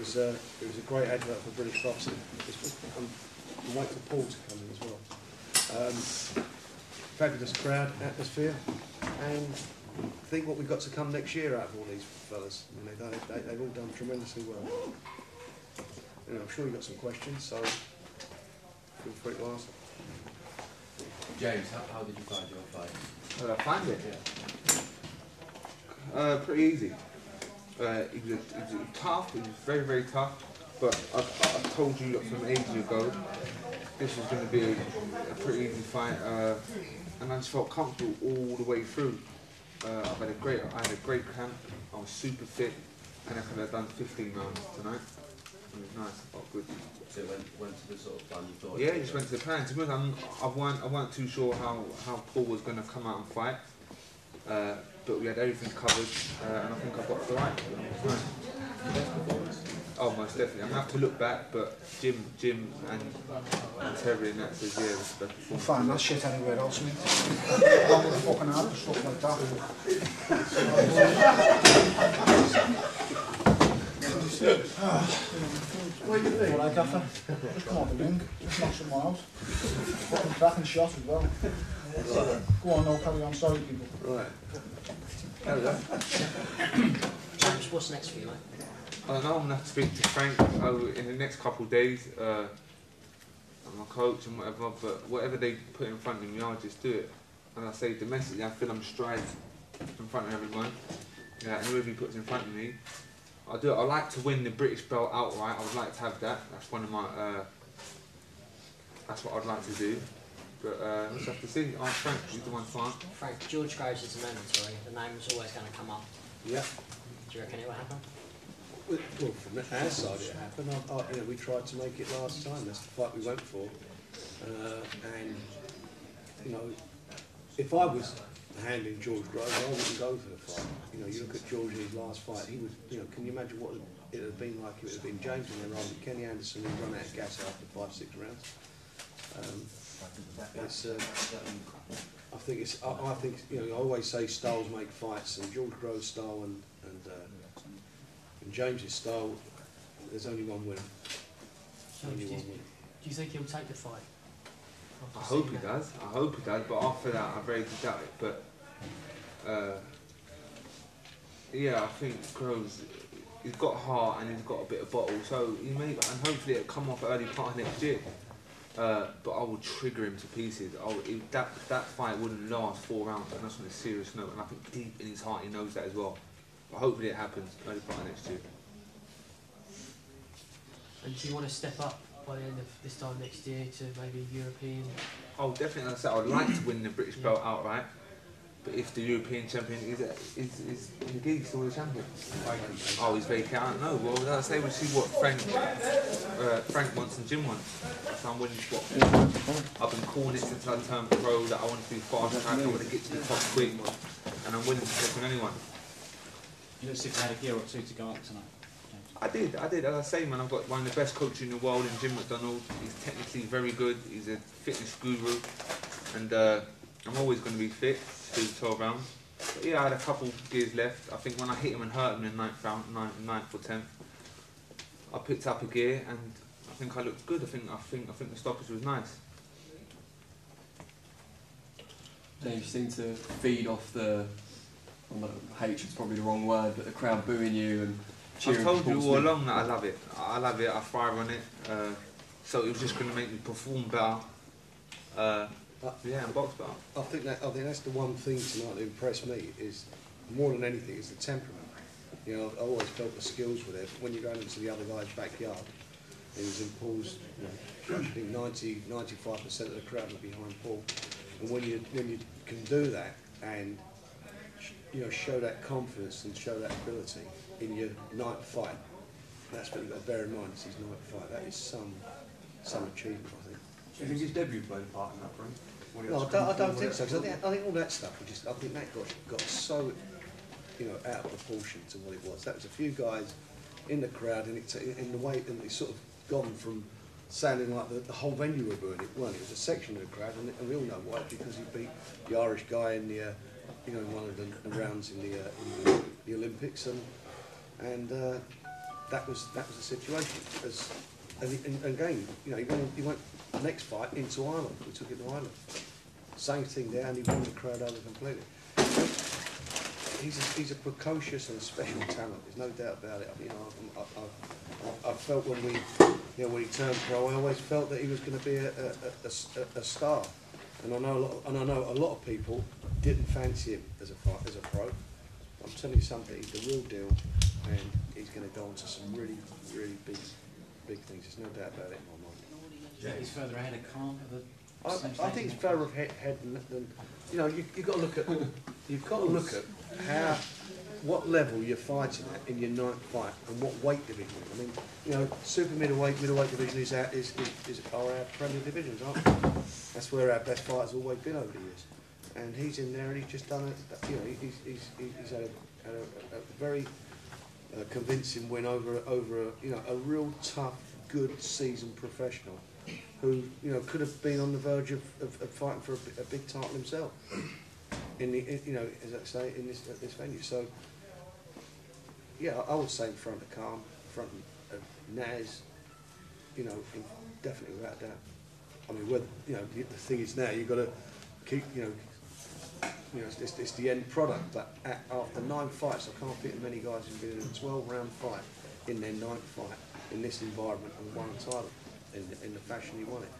was a great advert for British boxing. I'm waiting for Paul to come in as well. Fabulous crowd, atmosphere, and I think what we've got to come next year out of all these fellas. You know, they've all done tremendously well. You know, I'm sure you've got some questions, so feel free to ask. James, how did you find your fight? How did I find it? Yeah. Pretty easy. It was tough, it was very, very tough, but I told you from ages ago this was going to be a pretty easy fight, and I just felt comfortable all the way through. I had a great camp, I was super fit, and I could have done 15 rounds tonight. It was nice, I felt good. So it went to the sort of plan you thought? Yeah, just went to the plan. To be honest, I weren't too sure how Paul was going to come out and fight. But we had everything covered, and I think I got the right. Oh, most definitely. I'm going to have to look back, but Jim and Terry and that says, yeah, it was the best performance. We'll find that shit anywhere else, mate. All the fucking hard for stuff like that. What do you think? Alright, Gaffer. Just come off the ring. Just knock someone out. Fucking cracking shot as well. Go on, no, carry on. Sorry, people. Right. There we go. James, what's next for you, mate? I don't know, I'm going to have to speak to Frank in the next couple of days, my coach and whatever, but whatever they put in front of me, I'll just do it. And I say domestically, I feel I'm stride in front of everyone. Yeah, and whoever he puts in front of me, I'll do it. I like to win the British belt outright. I would like to have that. That's one of my. That's what I'd like to do. But we'll just have to see. Ask Frank. He's the one to ask. Frank, George Groves is a mandatory. The name was always going to come up. Yeah. Do you reckon it will happen? Well, from our side it happened. You know, we tried to make it last time. That's the fight we went for. And you know, if I was handling George Groves, I wouldn't go for the fight. You know, you look at George in his last fight. He was, you know, can you imagine what it would have been like if it had been James and then rather Kenny Anderson who run out of gas after 5-6 rounds. I think you know, I always say styles make fights, and George Groves' style and James's style, there's only one winner. Do you think he'll take the fight? I hope he does. I hope he does. But after that, I very doubt it. But yeah, I think Groves, he's got heart and he's got a bit of bottle. So he may, and hopefully it'll come off early part of next year. But I will trigger him to pieces. That fight wouldn't last 4 rounds, and that's on a serious note. And I think deep in his heart he knows that as well. But hopefully it happens early part of next year. And do you want to step up by the end of this time next year to maybe European? Oh, definitely. Like I said, I'd like to win the British belt outright. But if the European champion is DeGale still the champion? Oh, he's vacant. I don't know. Well, like I say, we'll see what Frank wants and Jim wants. So I'm willing to swap. I've been calling it since I turned pro that I want to do fast track. I want to get to the top quick, and I'm willing to take on anyone. You look as if you had a gear or two to go up tonight. I did. As I say, man, I've got one of the best coaches in the world in Jim McDonald. He's technically very good. He's a fitness guru, and I'm always going to be fit to do 12 rounds. But yeah, I had a couple gears left. I think when I hit him and hurt him in the 9th round, 9th or 10th, I picked up a gear, and I think I looked good. I think the stoppage was nice. James, you seem to feed off the, well, hatred's probably the wrong word, but the crowd booing you and cheering. I've told you all along that I love it. I love it. I thrive on it. So it was just going to make me perform better. Yeah, and box better. I think that's the one thing tonight that impressed me, is more than anything is the temperament. You know, I always felt the skills were there, but when you're going into the other guy's backyard, it was in Paul's. You know, I think 95% of the crowd were behind Paul, and when you can do that and you know, show that confidence and show that ability in your 9th fight, that's what you've got to bear in mind. It's his 9th fight. That is some achievement, I think. Do you think his debut played a part in that, Frank? No, I don't think so. Cause I think all that stuff I think that got so, you know, out of proportion to what it was. That was a few guys in the crowd, and in the way, and it's sort of gone from sounding like the whole venue were booing it, weren't it? It was a section of the crowd, and we all know why, because he beat the Irish guy in the, you know, in one of the rounds in the Olympics, and that was the situation. And again, you know, he went the next fight into Ireland. We took it to Ireland. Same thing there, and he won the crowd over completely. He's a precocious and a special talent. There's no doubt about it. You know, I felt when when he turned pro, I always felt that he was going to be a star. And I know a lot of people didn't fancy him as a pro. I'm telling you something, he's the real deal, and he's going to go on to some really, really big things. There's no doubt about it in my mind. Do you think he's further ahead of Khan? I think it's further ahead than you know. You've got to look at what level you're fighting at in your ninth fight and what weight division. I mean, you know, super middleweight division is our premier divisions, aren't they? That's where our best fighters have always been over the years. And he's in there, and he's just done it. You know, he's had a very convincing win over a real tough, good, seasoned professional who could have been on the verge of fighting for a big title himself. As I say, at this venue. So yeah, I would say in front of Calm, in front of Naz, definitely without a doubt. I mean, the thing is now you've got to keep, it's the end product. But after 9 fights, I can't think of many guys who've been in a 12-round fight in their 9th fight in this environment and won a title in the fashion he won it.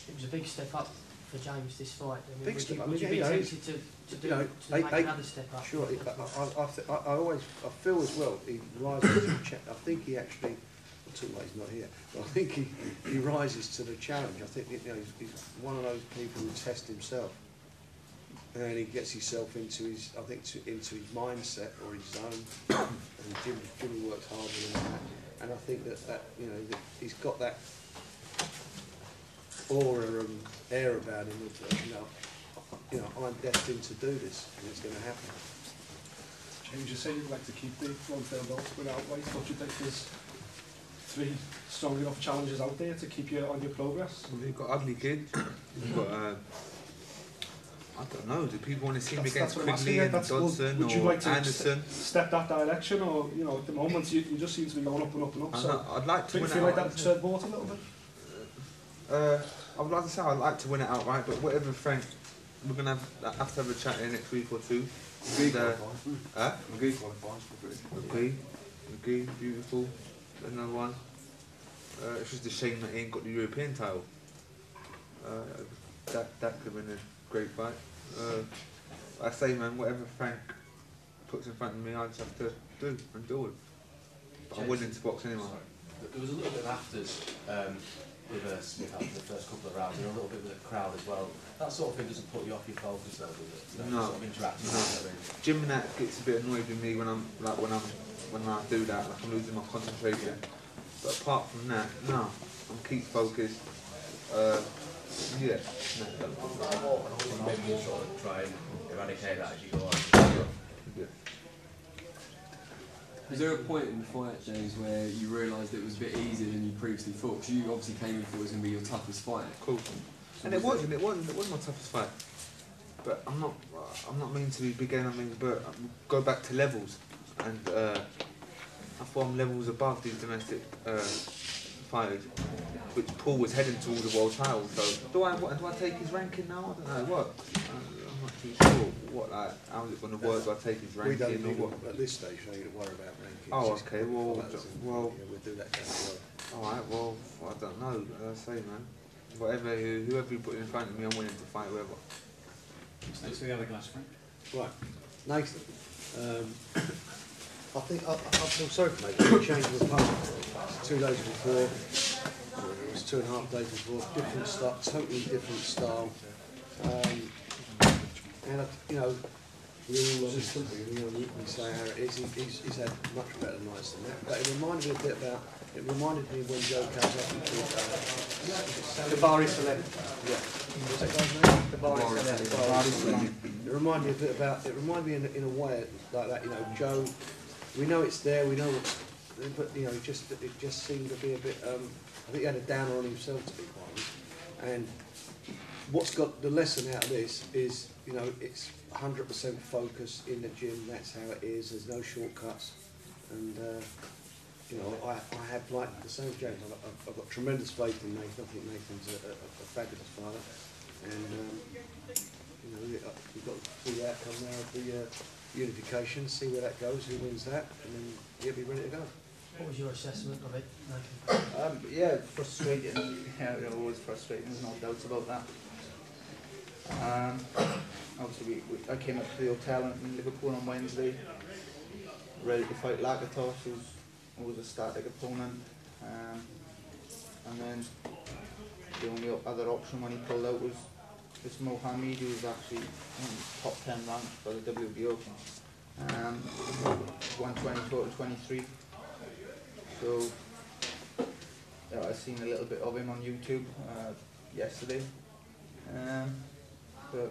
It was a big step up for James this fight. I mean, Big step up. Would you be tempted to make another step up? Sure. I feel as well. He rises to the I think he actually. Too late, he's not here. But I think he rises to the challenge. I think he's one of those people who test himself, and he gets himself into his mindset or his zone. And Jimmy works harder than that. And I think that he's got that aura and air about him of I'm destined to do this, and it's going to happen. James, you say you'd like to keep the long-tail belt without weight. What do you think there's 3 strong enough challenges out there to keep you on your progress? Well, you've got Ugly Kid, you've got, I don't know, do people want to see him against Quigley and Dodson would you or like to Anderson? Step that direction, or, at the moment you just seem to be going up and up and up, so I'd like to do you win feel it like that's bought a little bit? I would like to say I'd like to win it outright, but whatever, Frank, we're going to have to have a chat in the next week or two. McGee, beautiful, another one. It's just a shame that he ain't got the European title. That could have been a great fight. I say, man, whatever Frank puts in front of me, I just have to do and deal with. But I'm willing to box anyway. There was a little bit of afters with Smith after the first couple of rounds, and a little bit with the crowd as well. That sort of thing doesn't put you off your focus, though, does it? No. Sort of interacting with it. Jim and that gets a bit annoyed with me when I do that, like I'm losing my concentration. But apart from that, no, I'm keep focused. Yeah. Maybe you sort of try and eradicate that as you go on. Yeah. Was there a point in the fight, James, where you realised it was a bit easier than you previously thought? Because you obviously came in for it was going to be your toughest fight. Cool. And it wasn't my toughest fight. But I'm not mean to be beginning, but go back to levels, and I thought I'm levels above these domestic fighters, which Paul was heading towards the world title. So do I take his ranking now? I don't know what. I'm not too sure how is it going to work. Do I take his ranking? We don't need at this stage. We don't need to worry about rankings. Oh, okay. Well, we'll do that down the road. all right. Well, I don't know. As I say, man, whoever you put in front of me, I'm willing to fight whoever. Next to the other glass, Frank. Right, Nathan. I think I feel sorry for Nathan. He changed the opponent 2 days before. It was 2.5 days before. Different style, totally different style. And we all we say how it is. He's had much better nights than that. But it reminded me a bit about. It reminded me when Joe comes up and the Bari Select. Yeah. What's that guy's name? The Bari Select. It reminded me a bit about. It reminded me in a way like that. Joe. We know it's there. We know what's. But it just seemed to be a bit. I think he had a downer on himself, to be quite honest. And what's got the lesson out of this is it's 100% focus in the gym. That's how it is. There's no shortcuts. And you know, I have, like the same James, I've got tremendous faith in Nathan. I think Nathan's a fabulous father, and you know, we've got to see the outcome now of the unification, see where that goes, who wins that, and then he'll be ready to go. What was your assessment of it, Nathan? Yeah, frustrating. Yeah, you know, always frustrating. There's no doubts about that. Obviously, I came up to the hotel in Liverpool on Wednesday, ready to fight Lakatos, who was a static opponent. And then the only other option when he pulled out was this Mohammed, who was actually top 10 ranked by the WBO. 124 to 23. So yeah, I seen a little bit of him on YouTube yesterday, but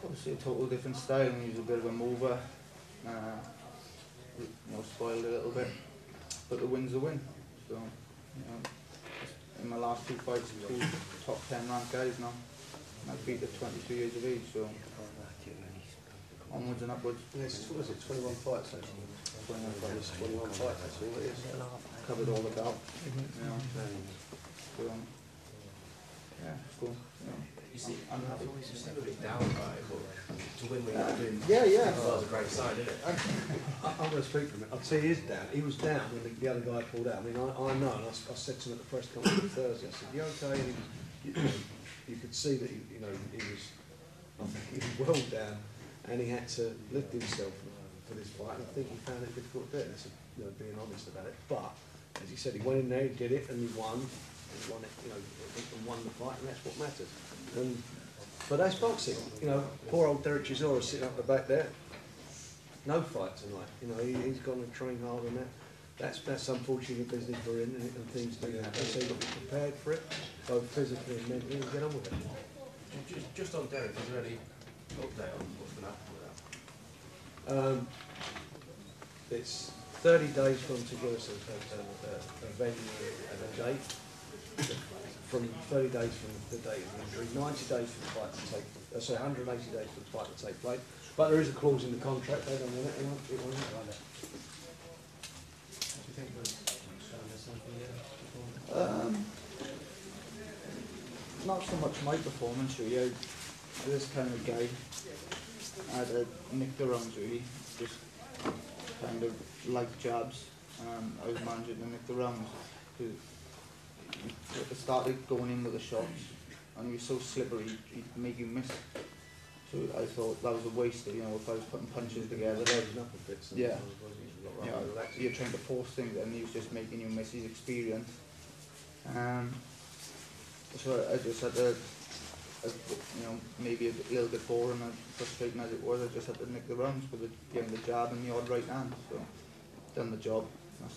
obviously a total different style, and he was a bit of a mover. You know, spoiled a little bit, but the win's a win. So you know, in my last 2 fights, 2 top 10 ranked guys now, and I beat at 22 years of age. So onwards and upwards. Yes, what is it? 21 fights. 21 fights. 21 fights. That's all it is. Covered all the belt. You know. So yeah, it's cool. You know. You see, I'm happy. you seem a bit down by it, but to win when you're doing Yeah. well, it's a great sign, isn't it? I'm going to speak for him. I'll tell you, he is down. He was down when the other guy pulled out. I mean, I know, and I said to him at the press conference on Thursday, I said, "You okay?" And you could see that he was well down, and he had to lift himself for this fight. And I think he found it difficult to do it. That's being honest about it. But as he said, he went in there, he did it, and he won. He won it, you know, and won the fight, and that's what matters. But that's boxing. You know, poor old Derek Chisora sitting up the back there. No fight tonight. You know, he's gone and trained hard on that. That's unfortunately the business we're in, and things do happen. So you've got to be prepared for it, both physically and mentally, and get on with it. Just on Derek, is there any update on what's going to happen with that? It's 30 days from to give us a venue and a date. From 30 days from the date of injury, 90 days for the fight to take, 180 days for the fight to take place. But there is a clause in the contract, they don't want it, it won't happen like that. What do you think was something Not so much my performance really. This kind of guy, I had to nick the rounds really, just kind of like jabs. I was managing to nick the rounds. I started going in with the shots, and he was so slippery, he'd make you miss. So I thought that was a waste, you know, if I was putting punches together. Yeah. Yeah, you're trying to force things, and he was just making you miss his experience. So I just had to, you know, maybe a little bit boring and frustrating as it was, I just had to nick the rounds with getting the jab and the odd right hand. So done the job.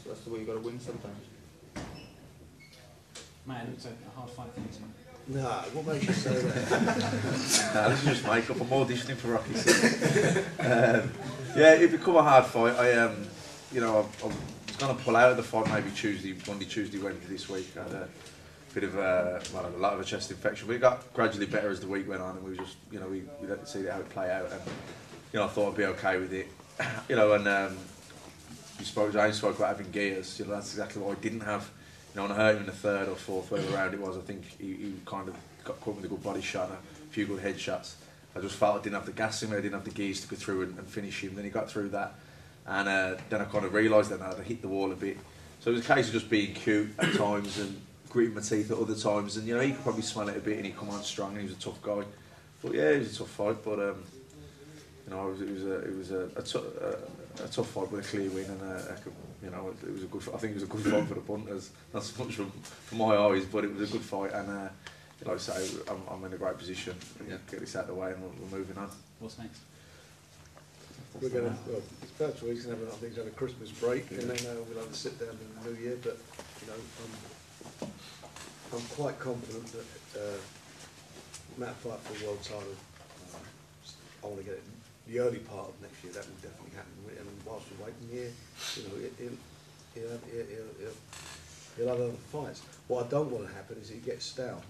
That's the way you got to win sometimes. Man, it's a hard fight for you tonight. No, what makes you say that? Nah, this is just makeup. I'm auditioning for Rocky. Yeah, it become a hard fight. You know, I was going to pull out of the fight maybe Monday, Tuesday, Wednesday this week. I had a bit of a lot of a chest infection, but it got gradually better as the week went on, and we just, you know, we let to see how it play out, and you know, I thought I'd be okay with it. You know, and James spoke about having gears. You know, that's exactly what I didn't have. You know, when I hurt him in the third or fourth, whatever round it was, I think he kind of got caught with a good body shot, a few good headshots. I just felt I didn't have the gas in me, I didn't have the gears to go through and finish him. Then he got through that, and then I kind of realised that I had to hit the wall a bit. So it was a case of just being cute at times and gritting my teeth at other times. And you know, he could probably smell it a bit, and he'd come on strong, and he was a tough guy. But yeah, it was a tough fight. But you know, it was a tough fight with a clear win, and you know, it was a good. I think it was a good fight for the punters. Not so much from my eyes, but it was a good fight. And like I say, I'm in a great position. Yeah. Get this out of the way, and we're moving on. What's next? We're going to, well, it's virtual, he's going to have, I think, he's had a Christmas break, and then we'll have a sit down in the new year. But you know, I'm quite confident that Matt fight for the world title. I want to get it the early part of next year. That will definitely happen. And whilst we're waiting here, you know, he'll have other fights. What I don't want to happen is he gets stale,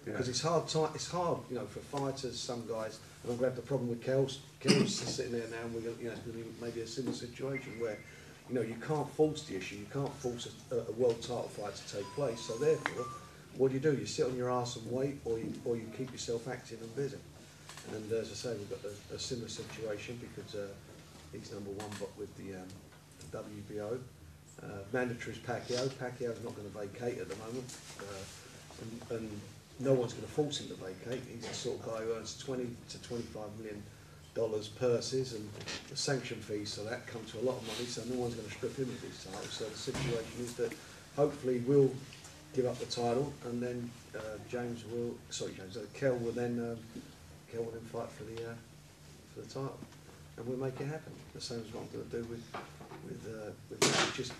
because it's hard. It's hard, you know, for fighters. Some guys, and I'm going to have the problem with Kell's sitting there now, and we're going, you know, it's going to be maybe a similar situation where you know, you can't force the issue. You can't force a world title fight to take place. So therefore, what do? You sit on your arse and wait, or you keep yourself active and busy. And as I say, we've got a similar situation because he's number one, but with the WBO. Mandatory is Pacquiao. Pacquiao's not going to vacate at the moment, and no one's going to force him to vacate. He's the sort of guy who earns $20 to $25 million purses, and the sanction fees, so that comes to a lot of money. So no one's going to strip him of his title. So the situation is that hopefully we'll give up the title, and then Kell will then fight for the title, and we'll make it happen. The same as what I'm going to do with that. Just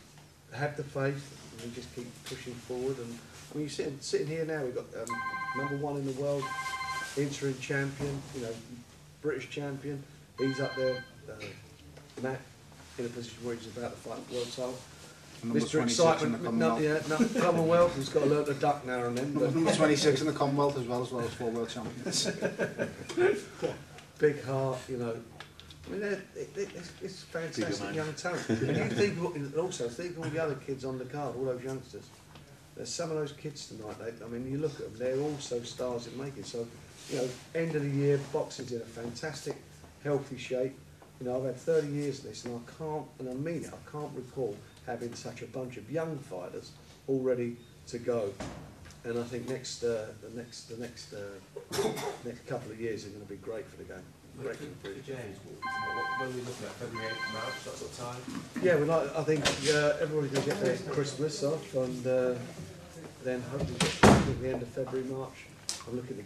have the faith, and we just keep pushing forward. And when you sitting here now, we've got number one in the world, interim champion, you know, British champion. He's up there, Matt, in a position where he's about to fight the world title. Mr. Excitement, Commonwealth, he's got to learn to duck now and then. But Number 26 in the Commonwealth as well as 4 world champions. Big heart, you know. I mean, it's fantastic young talent. And you think, think of all the other kids on the card, all those youngsters. There's some of those kids tonight. I mean, you look at them; they're also stars in making. So, you know, end of the year, boxing's in a fantastic, healthy shape. You know, I've had 30 years of this, and I mean it, I can't recall having such a bunch of young fighters all ready to go. And I think the next couple of years are going to be great for the game. Great for the British. James, when we look at February, March, that sort of time? Yeah, I think everybody's going to get their Christmas off, and then hopefully at the end of February, March, I'm looking to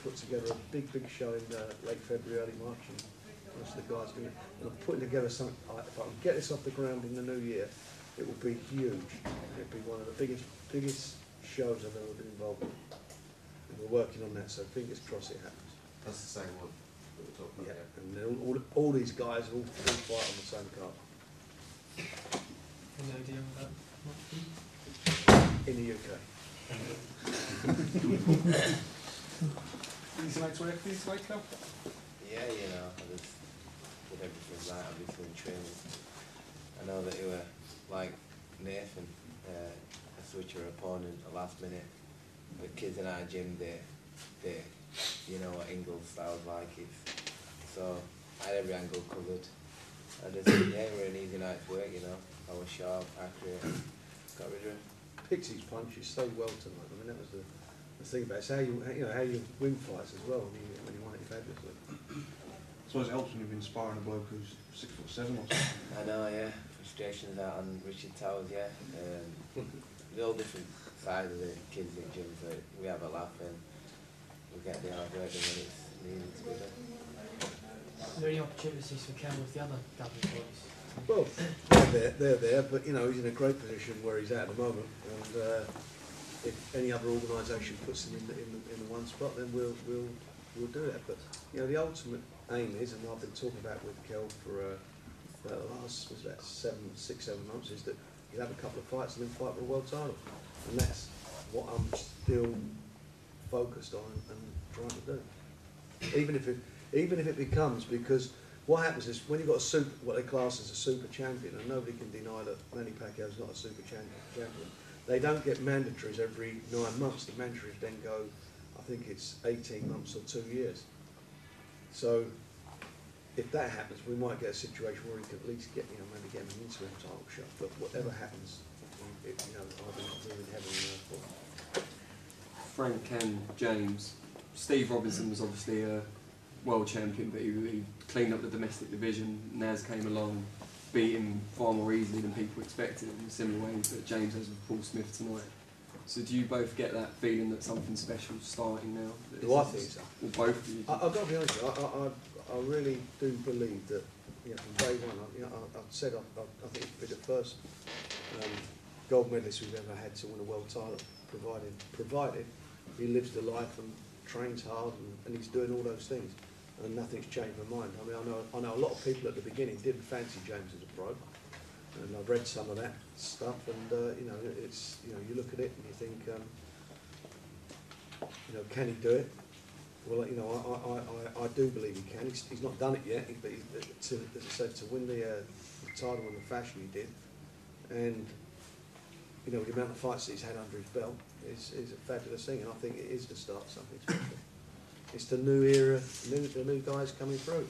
put together a big show in late February, early March, and most of the guys going. And I'm putting together something. If I can get this off the ground in the new year, it will be huge. It'll be one of the biggest shows I've ever been involved in. And we're working on that, so fingers crossed it happens. That's the same one that we're talking about. Yeah, and then all these guys all fight on the same card. No idea about In the UK. Easy night's work for you tonight, Kel? Yeah, you know, I just did everything right, obviously, in training. I know that you were like Nathan, a switcher opponent at the last minute. The kids in our gym, they you know what Ingles style's like. So I had every angle covered. And just, yeah, we're an easy night's work, you know. I was sharp, accurate, got rid of him. Pixie's punch is so well tonight. I mean, that was the thing about it. It's how you win fights as well when you want it fabulously. I suppose it helps when you've been sparring a bloke who's 6'7" or something. I know, yeah. Frustrations out on Richard Towers, yeah. They're all different sides of the kids in gym, so we have a laugh and we get the hard work when it's needed to be done. Are there any opportunities for Ken with the other Dublin boys? Well, they're there, but you know he's in a great position where he's at the moment, and if any other organisation puts him in the one spot, then we'll do that. But you know the ultimate aim is, and I've been talking about with Kell for the last 6-7 months, is that you have a couple of fights and then fight for a world title, and that's what I'm still focused on and trying to do. Even if it becomes, because what happens is when you've got what they class as a super champion, and nobody can deny that Manny Pacquiao's not a super champion, they don't get mandatories every 9 months. The mandatories then go, I think it's 18 months or 2 years. So if that happens, we might get a situation where we could at least get, maybe get an interim title shot. But whatever happens, I'll be in heaven and earth for. Frank and James, Steve Robinson was obviously a world champion, but he cleaned up the domestic division. Naz came along, beat him far more easily than people expected in a similar way that James has with Paul Smith tonight. So do you both get that feeling that something special is starting now? Do I think so? Or both of you? I've got to be honest with you, I really do believe that from day one, I've said I think it'll be the first gold medalist we've ever had to win a world title, provided he lives the life and trains hard and he's doing all those things, and nothing's changed my mind. I mean, I know a lot of people at the beginning didn't fancy James as a pro, and I've read some of that stuff, and it's you look at it and you think, can he do it? Well, I do believe he can. He's not done it yet, but as I said, to win the title in the fashion he did, and you know, the amount of fights that he's had under his belt is a fabulous thing, and I think it is the start of something special. It's the new era, the new guys coming through.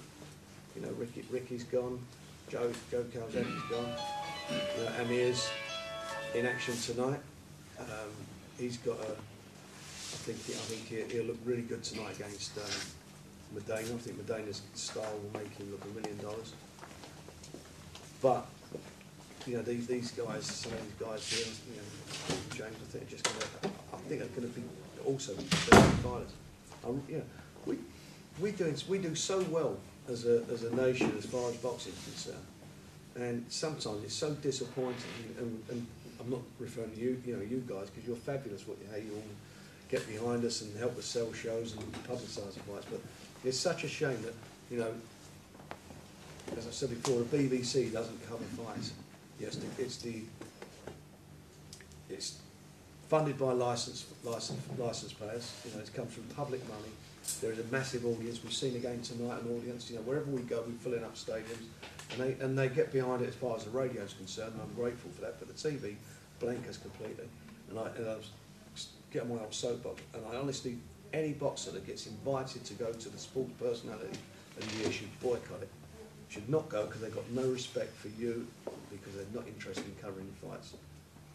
You know, Ricky's gone, Joe Calzetti's gone, you know, Amir's in action tonight. He's got a, I think he'll look really good tonight against Medina. I think Medina's style will make him look $1 million. But you know, these guys, some of these guys here, you know, James, I think are just going to, I think are going to be also fighters. You know, we do so well as a nation as far as boxing is concerned, and sometimes it's so disappointing. And I'm not referring to you know, you guys, because you're fabulous. How you all get behind us and help us sell shows and publicise the fights. But it's such a shame that, you know, as I said before, the BBC doesn't cover fights. Yes, it's funded by license payers. You know, it comes from public money. There is a massive audience. We've seen again tonight an audience. You know, wherever we go, we're filling up stadiums, and they get behind it as far as the radio is concerned. And I'm grateful for that. But the TV blank us completely. And I get on my old soapbox. And I honestly, any boxer that gets invited to go to the sports personality of the year should boycott it. Should not go because they've got no respect for you, because they're not interested in covering the fights.